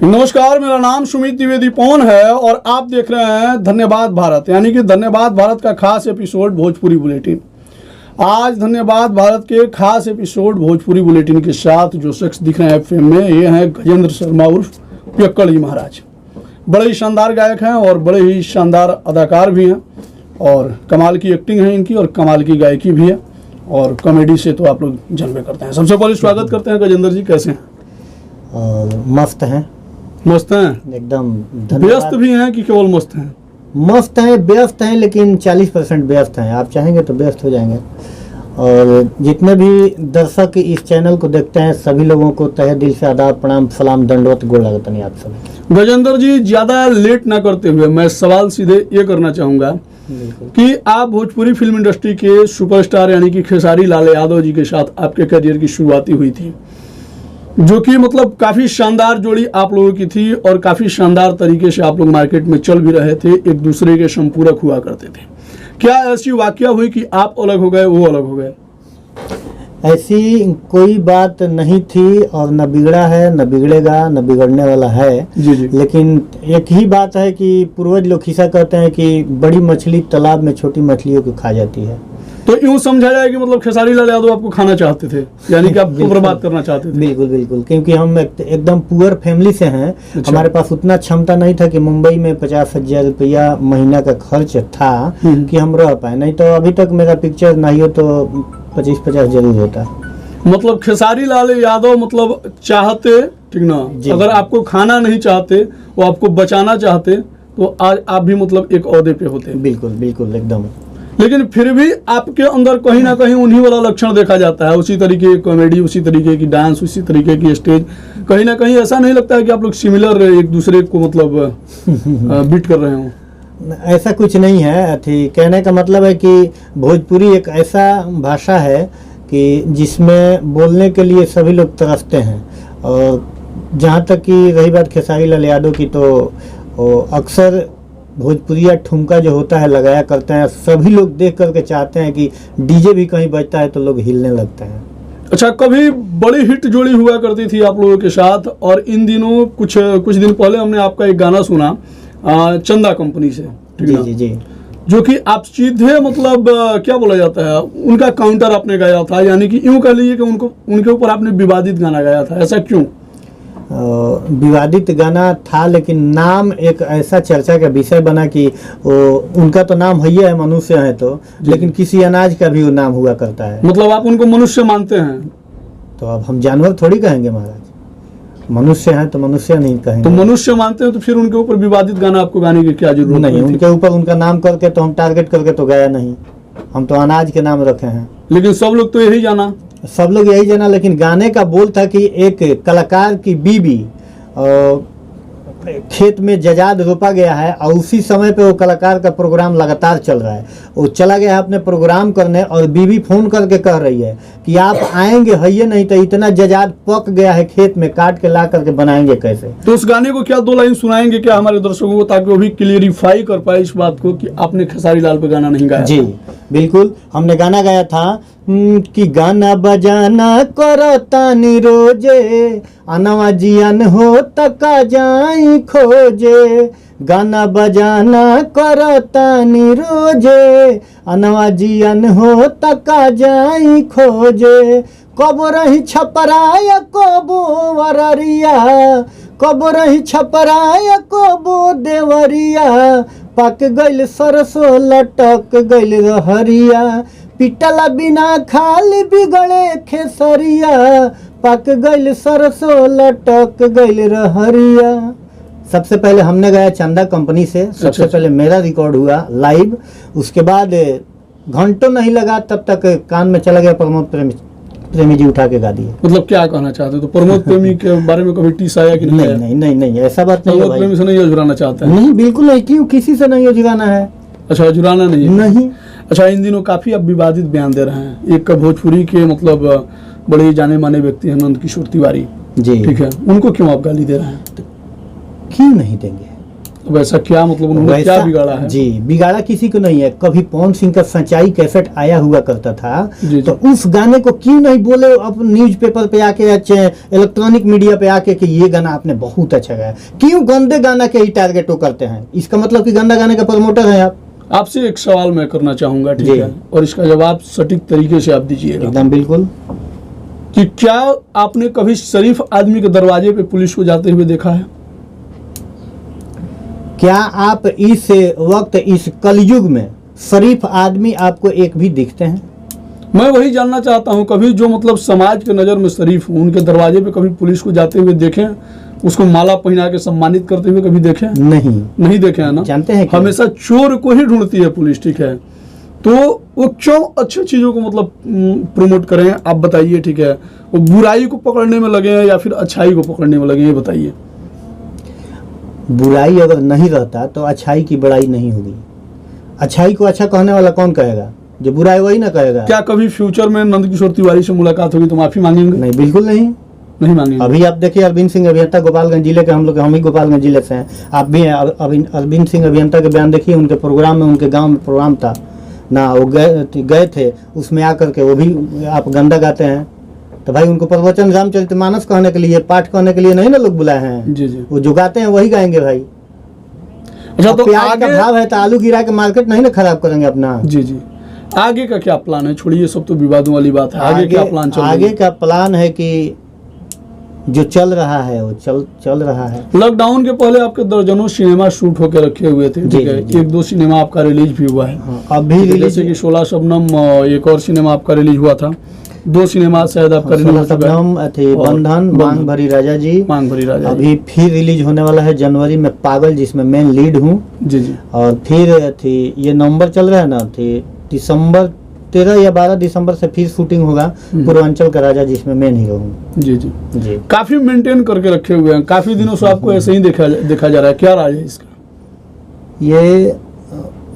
नमस्कार, मेरा नाम सुमित द्विवेदी पवन है और आप देख रहे हैं धन्यवाद भारत, यानी कि धन्यवाद भारत का खास एपिसोड भोजपुरी बुलेटिन। आज धन्यवाद भारत के खास एपिसोड भोजपुरी बुलेटिन के साथ जो शख्स दिख रहे हैं एफएम में, ये हैं गजेंद्र शर्मा उर्फ पियक्कड़ जी महाराज। बड़े ही शानदार गायक हैं और बड़े ही शानदार अदाकार भी हैं और कमाल की एक्टिंग है इनकी और कमाल की गायकी भी है और कॉमेडी से तो आप लोग जन्मे करते हैं। सबसे पहले स्वागत करते हैं गजेंद्र जी, कैसे हैं? मस्त हैं। मस्त हैं एकदम। व्यस्त भी हैं कि केवल मस्त हैं? मस्त हैं, व्यस्त हैं, लेकिन 40% व्यस्त हैं। आप चाहेंगे तो व्यस्त हो जाएंगे। और जितने भी दर्शक इस चैनल को देखते हैं सभी लोगों को तहे दिल से आदाब, प्रणाम, सलाम, दंडवत, गोड़ लगता नहीं आप सभी। गजेंद्र जी, ज्यादा लेट ना करते हुए मैं सवाल सीधे ये करना चाहूंगा कि आप भोजपुरी फिल्म इंडस्ट्री के सुपरस्टार यानी कि खेसारी लाल यादव जी के साथ आपके करियर की शुरुआती हुई थी, जो कि मतलब काफ़ी शानदार जोड़ी आप लोगों की थी और काफ़ी शानदार तरीके से आप लोग मार्केट में चल भी रहे थे, एक दूसरे के संपूरक हुआ करते थे। क्या ऐसी वाकया हुई कि आप अलग हो गए, वो अलग हो गए? ऐसी कोई बात नहीं थी और न बिगड़ा है, न बिगड़ेगा, न बिगड़ने वाला है। जी। लेकिन एक ही बात है कि पूर्वज लोग खिस्सा कहते हैं कि बड़ी मछली तालाब में छोटी मछलियों को खा जाती है। तो यूँ समझा जाए कि मतलब खेसारी लाल यादव आपको खाना चाहते थे, यानी कि आपको बर्बाद करना चाहते थे? बिल्कुल बिल्कुल, क्योंकि हम एकदम पुअर फैमिली से हैं। अच्छा। हमारे पास उतना क्षमता नहीं था कि मुंबई में 50,000 रुपया महीना का खर्च था कि हम रह पाए। नहीं तो अभी तक मेरा पिक्चर नहीं हो तो 25-50 जरूर होता। मतलब खेसारी लाल यादव मतलब चाहते, ठीक ना, अगर आपको खाना नहीं चाहते, वो आपको बचाना चाहते तो आज आप भी मतलब एक ओहदे पे होते। बिल्कुल बिल्कुल एकदम। लेकिन फिर भी आपके अंदर कहीं ना कहीं उन्हीं वाला लक्षण देखा जाता है, उसी तरीके की कॉमेडी, उसी तरीके की डांस, उसी तरीके की स्टेज। कहीं ना कहीं ऐसा नहीं लगता है कि आप लोग सिमिलर एक दूसरे को मतलब बीट कर रहे हो? ऐसा कुछ नहीं है। कहने का मतलब है कि भोजपुरी एक ऐसा भाषा है कि जिसमें बोलने के लिए सभी लोग तरसते हैं। और जहाँ तक कि रही बात खेसारी लाल यादव की, तो अक्सर भोजपुरिया ठुमका जो होता है लगाया करते हैं। सभी लोग देख करके चाहते हैं कि डीजे भी कहीं बजता है तो लोग हिलने लगते हैं। अच्छा, कभी बड़ी हिट जोड़ी हुआ करती थी आप लोगों के साथ और इन दिनों कुछ दिन पहले हमने आपका एक गाना सुना चंदा कंपनी से, जी, जो कि आप सीधे मतलब क्या बोला जाता है, उनका काउंटर आपने गाया था, यानी कि यूं कह लीजिए कि उनके ऊपर आपने विवादित गाना गाया था। ऐसा क्यों? विवादित गाना था, लेकिन नाम एक ऐसा चर्चा का विषय बना कि उनका तो नाम है मनुष्य है तो, लेकिन किसी अनाज का भी वो नाम हुआ करता है। मतलब आप उनको मनुष्य मानते हैं? तो अब हम जानवर थोड़ी कहेंगे महाराज, मनुष्य हैं तो मनुष्य नहीं कहेंगे। तो मनुष्य मानते हैं तो फिर उनके ऊपर विवादित गाना आपको गाने की क्या जरूरत नहीं? उनके ऊपर उनका नाम करके तो हम टारगेट करके तो गाया नहीं, हम तो अनाज के नाम रखे हैं। लेकिन सब लोग तो यही जाना, सब लोग यही जाना। लेकिन गाने का बोल था कि एक कलाकार की बीवी खेत में जजाद रोपा गया है और उसी समय पे वो कलाकार का प्रोग्राम लगातार चल रहा है। वो चला गया है अपने प्रोग्राम करने और बीवी फोन करके कह रही है कि आप आएंगे है, नहीं तो इतना जजाद पक गया है खेत में, काट के ला करके बनाएंगे कैसे? तो उस गाने को क्या 2 लाइन सुनाएंगे क्या हमारे दर्शकों को, ताकि वो भी क्लियरिफाई कर पाए इस बात को कि आपने खेसारी लाल पे गाना नहीं गाया? जी बिल्कुल, हमने गाना गाया था कि गाना बजाना करतानी रोजे, अनवा जियन हो तका जाई खोजे। गाना बजाना करतानी रोजे, अनवा जियन हो तका जाई खोजे। कब रही छपराया कबो वररिया, कब रही छपराया कबो देवरिया। पक गइल सरसों लटक गइल रहरिया, पिटला बिना खाली बिगड़े खेसरिया। पक गइल सरसों लटक गइल रहरिया। सबसे पहले हमने गाया चंदा कंपनी से, सबसे पहले मेरा रिकॉर्ड हुआ लाइव। उसके बाद घंटों नहीं लगा तब तक कान में चला गया प्रमोद प्रेमी जी उठा के गा दिए। मतलब क्या कहना चाहते हो? तो प्रमोद प्रेमी के बारे में कभी टीस आया कि नहीं? नहीं, ऐसा बात नहीं। प्रमोद प्रेमी से नहीं जुड़ाना चाहते हैं? नहीं, बिल्कुल नहीं। क्यों? किसी से नहीं जुड़ाना है। अच्छा, जुड़ाना नहीं है? नहीं। अच्छा, इन दिनों काफी अब विवादित बयान दे रहे हैं। एक भोजपुरी के मतलब बड़े जाने माने व्यक्ति हैं नंदकिशोर तिवारी जी, ठीक है, उनको क्यों आप गाली दे रहे हैं? क्यों नहीं देंगे? वैसा क्या मतलब उन्होंने क्या बिगाड़ा है? जी, बिगाड़ा किसी को नहीं है। कभी पवन सिंह का सच्चाई कैसेट आया हुआ करता था, जी, तो उस गाने को क्यों नहीं बोले अब न्यूज़पेपर पे आके, अच्छे इलेक्ट्रॉनिक मीडिया पे आके कि ये गाना आपने बहुत अच्छा गाया? क्यों गंदे गाना के ही टारगेट वो करते हैं? इसका मतलब कि गंदा गाने का प्रमोटर है आप। आपसे एक सवाल मैं करना चाहूंगा, ठीक जी। है, और इसका जवाब सटीक तरीके से आप दीजिएगा एकदम बिल्कुल। कि क्या आपने कभी शरीफ आदमी के दरवाजे पे पुलिस को जाते हुए देखा है? क्या आप इस वक्त इस कलयुग में शरीफ आदमी आपको एक भी दिखते हैं? मैं वही जानना चाहता हूं, कभी जो मतलब समाज के नज़र में शरीफ हूं, उनके दरवाजे पे कभी पुलिस को जाते हुए देखें, उसको माला पहना के सम्मानित करते हुए कभी देखें? नहीं देखे है ना। जानते हैं क्यों? हमेशा चोर को ही ढूंढती है पुलिस, ठीक है, तो वो क्यों अच्छी चीज़ों को मतलब प्रमोट करें? आप बताइए, ठीक है, वो बुराई को पकड़ने में लगे हैं या फिर अच्छाई को पकड़ने में लगे हैं, ये बताइए। बुराई अगर नहीं रहता तो अच्छाई की बड़ाई नहीं होगी। अच्छाई को अच्छा कहने वाला कौन कहेगा? जो बुराई वही ना कहेगा। क्या कभी फ्यूचर में नंदकिशोर तिवारी से मुलाकात होगी तो माफी मांगेंगे? नहीं, बिल्कुल नहीं। नहीं मांगेंगे। अभी आप देखिए, अरविंद सिंह अभियंता गोपालगंज जिले के, हम ही गोपालगंज जिले से हैं। आप भी अरविंद सिंह अभियंता के बयान देखिए, उनके प्रोग्राम में, उनके गांव में प्रोग्राम था ना, वो गए थे, उसमें आकर के वो भी आप गंदा गाते हैं। तो भाई उनको प्रवचन रामचरितमानस कहने के लिए, पाठ कहने के लिए नहीं ना लोग बुलाए हैं। जी जी। वो जो गाते हैं वही गाएंगे भाई। अच्छा, तो प्याज का आगे भाव है तो आलू गिरा के मार्केट नहीं ना खराब करेंगे अपना। जी जी, आगे का क्या प्लान है? छोड़िए सब तो विवादों वाली बात है, आगे क्या प्लान चल रहा है? आगे का प्लान है कि जो चल रहा है वो चल रहा है। लॉकडाउन के पहले आपके दर्जनों सिनेमा शूट होकर रखे हुए थे, ठीक है, जी। एक दो सिनेमा आपका रिलीज भी हुआ है। हाँ, अब भी रिलीज, जैसे कि 16 शबनम, एक और सिनेमा आपका रिलीज हुआ था, 2 सिनेमा शायद आपका रिलीज हो चुका है। थी बंधन, मांग भरी राजा जी, मांग भरी राजा जी। अभी फिर रिलीज होने वाला है जनवरी में पागल, जिसमें मेन लीड हूँ। जी जी। और फिर थी, ये नवंबर चल रहा है ना, थी दिसंबर 13 या 12 दिसंबर से फिर शूटिंग होगा पूर्वांचल का राजा, जिसमें मेन हीरो हूँ। जी जी जी, काफी मेंटेन करके रखे हुए हैं, काफी दिनों से आपको ऐसे ही देखा जा रहा है, क्या राज है इसका? ये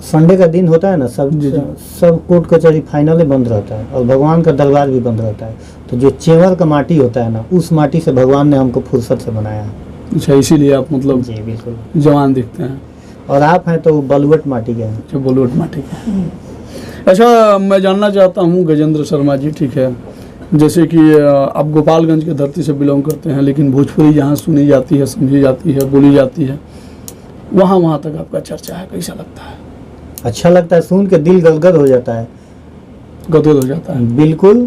संडे का दिन होता है ना, सब जी, जी। सब कोर्ट कचहरी फाइनली बंद रहता है और भगवान का दरबार भी बंद रहता है। तो जो चेवर का माटी होता है ना, उस माटी से भगवान ने हमको फुर्सत से बनाया है। अच्छा, इसीलिए आप मतलब जी बिल्कुल। जवान दिखते हैं। और आप हैं तो बलुवट माटी के हैं। अच्छा, बलुवट माटी का। अच्छा, मैं जानना चाहता हूँ गजेंद्र शर्मा जी, ठीक है, जैसे कि आप गोपालगंज के धरती से बिलोंग करते हैं, लेकिन भोजपुरी जहाँ सुनी जाती है, समझी जाती है, बोली जाती है, वहाँ तक आपका चर्चा है, कैसा लगता है? अच्छा लगता है, सुन के दिल गदगद हो जाता है। गदगद हो जाता है, बिल्कुल।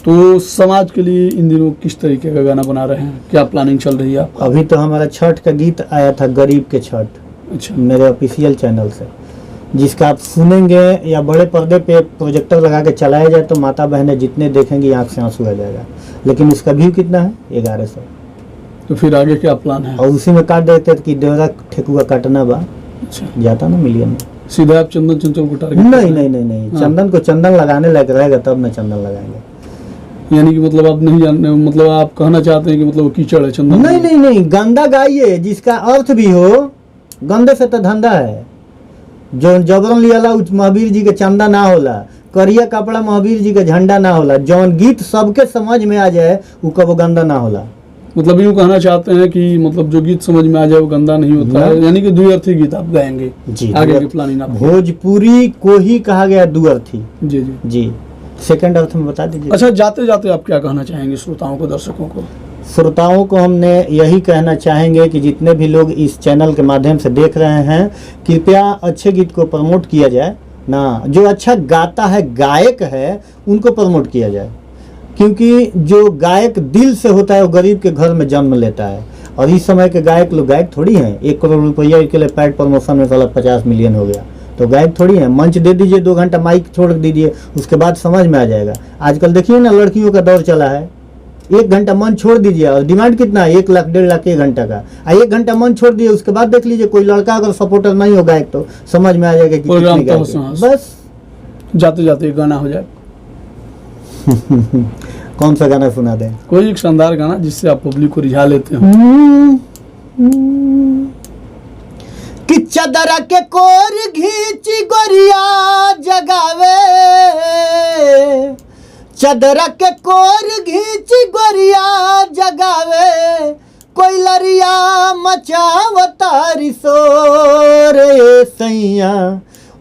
तो समाज के लिए इन दिनों किस तरीके का गाना बना रहे हैं? क्या प्लानिंग चल रही है आपका? अभी तो हमारा छठ का गीत आया था, गरीब के छठ, अच्छा, मेरे ऑफिशियल चैनल से, जिसका आप सुनेंगे या बड़े पर्दे पे प्रोजेक्टर लगा के चलाया जाए तो माता बहनें जितने देखेंगी आंख से आंसू आ जाएगा। लेकिन उसका व्यू कितना है? 1100। तो फिर आगे क्या प्लान है? और उसी में काट देते कि देवरा ठेकुआ काटना बा, अच्छा, जाता ना मिलियन में। सीधा आप चंदन चंचल को टारगेट? नहीं, हाँ। चंदन को चंदन लगाने लायक रहेगा तब न चंदन लगाएंगे। यानी कि मतलब आप नहीं जानने, मतलब आप कहना चाहते हैं कि मतलब वो कीचड़ है चंदन? नहीं, गंदा गाइए जिसका अर्थ भी हो। गंदे से तो धंधा है। जो जबरन लियाला महावीर जी के चंदा ना होला, करिया कपड़ा महावीर जी के झंडा ना होला, जौन गीत सबके समझ में आ जाए वो कबो गंदा ना होला। मतलब यूँ कहना चाहते हैं कि मतलब जो गीत समझ में आ जाए वो गंदा नहीं होता है, यानी कि द्विअर्थी गीत आप गाएंगे? जी, आगे की प्लानिंग आप? भोजपुरी को ही कहा गया द्विअर्थी। जी जी जी, सेकंड अर्थ में बता दीजिए। अच्छा, जाते जाते आप क्या कहना चाहेंगे श्रोताओं को, दर्शकों को? श्रोताओं को हमने यही कहना चाहेंगे कि जितने भी लोग इस चैनल के माध्यम से देख रहे हैं, कृपया अच्छे गीत को प्रमोट किया जाए ना। जो अच्छा गाता है, गायक है, उनको प्रमोट किया जाए, क्योंकि जो गायक दिल से होता है वो गरीब के घर में जन्म लेता है। और इस समय के गायक लोग गायक थोड़ी हैं। 1 करोड़ रुपया के लिए पैड प्रमोशन में साला 50 मिलियन हो गया, तो गायक थोड़ी है। मंच दे दीजिए, 2 घंटा माइक छोड़ दीजिए, उसके बाद समझ में आ जाएगा। आजकल देखिए ना, लड़कियों का दौर चला है। 1 घंटा मंच छोड़ दीजिए, और डिमांड कितना है? 1 लाख 1.5 लाख 1 घंटा का। 1 घंटा मंच छोड़ दिए, उसके बाद देख लीजिए कोई लड़का अगर सपोर्टर नहीं हो गायक तो समझ में आ जाएगा कि प्रोग्राम कितने गायक हैं। बस जाते जाते गाना हो जाए। कौन सा गाना सुना दें? कोई एक शानदार गाना जिससे आप पब्लिक को रिझा लेते हो। कि चदरा के कोर घींची गोरिया जगावे, चदरा के कोर घींची गोरिया जगावे, कोई लरिया मचावता तारी सोर ए सैया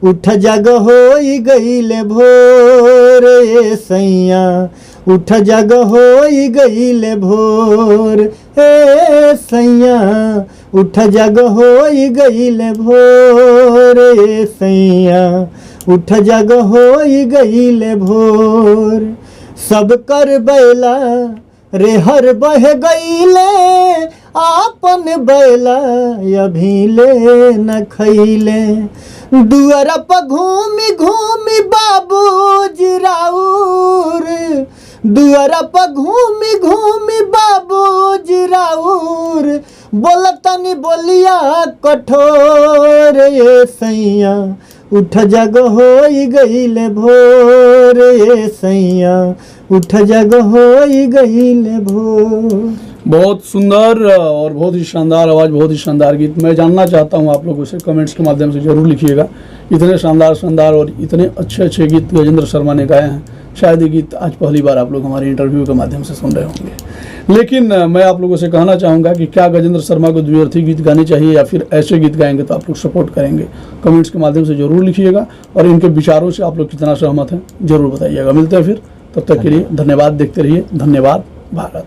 उठ जग होई गईले भोर ए सैया उठ जग होई गईले भोर ए सैया उठ जग होई गईले भोर ए सैया उठ जग होई गईले भोर सब कर बैला रे हर बह गईले आपन बैला अभीले न खैले दुआर पर घूमी घूमी बाबूजी राउर दुआर पर घूमी घूमी बाबूजी राउर बोलतनी बोलिया कठोर ए सैया उठ जग होई गईले भोर ए सैया उठ जग होई गईले भोर। बहुत सुंदर और बहुत ही शानदार आवाज़, बहुत ही शानदार गीत। मैं जानना चाहता हूं आप लोगों से, कमेंट्स के माध्यम से ज़रूर लिखिएगा। इतने शानदार और इतने अच्छे गीत गजेंद्र शर्मा ने गाए हैं। शायद ये गीत आज पहली बार आप लोग हमारे इंटरव्यू के माध्यम से सुन रहे होंगे। लेकिन मैं आप लोगों से कहना चाहूँगा कि क्या गजेंद्र शर्मा को द्व्यर्थी गीत गाने चाहिए या फिर ऐसे गीत गाएंगे तो आप लोग सपोर्ट करेंगे? कमेंट्स के माध्यम से ज़रूर लिखिएगा और इनके विचारों से आप लोग कितना सहमत हैं ज़रूर बताइएगा। मिलते हैं फिर, तब तक के लिए धन्यवाद। देखते रहिए धन्यवाद भारत।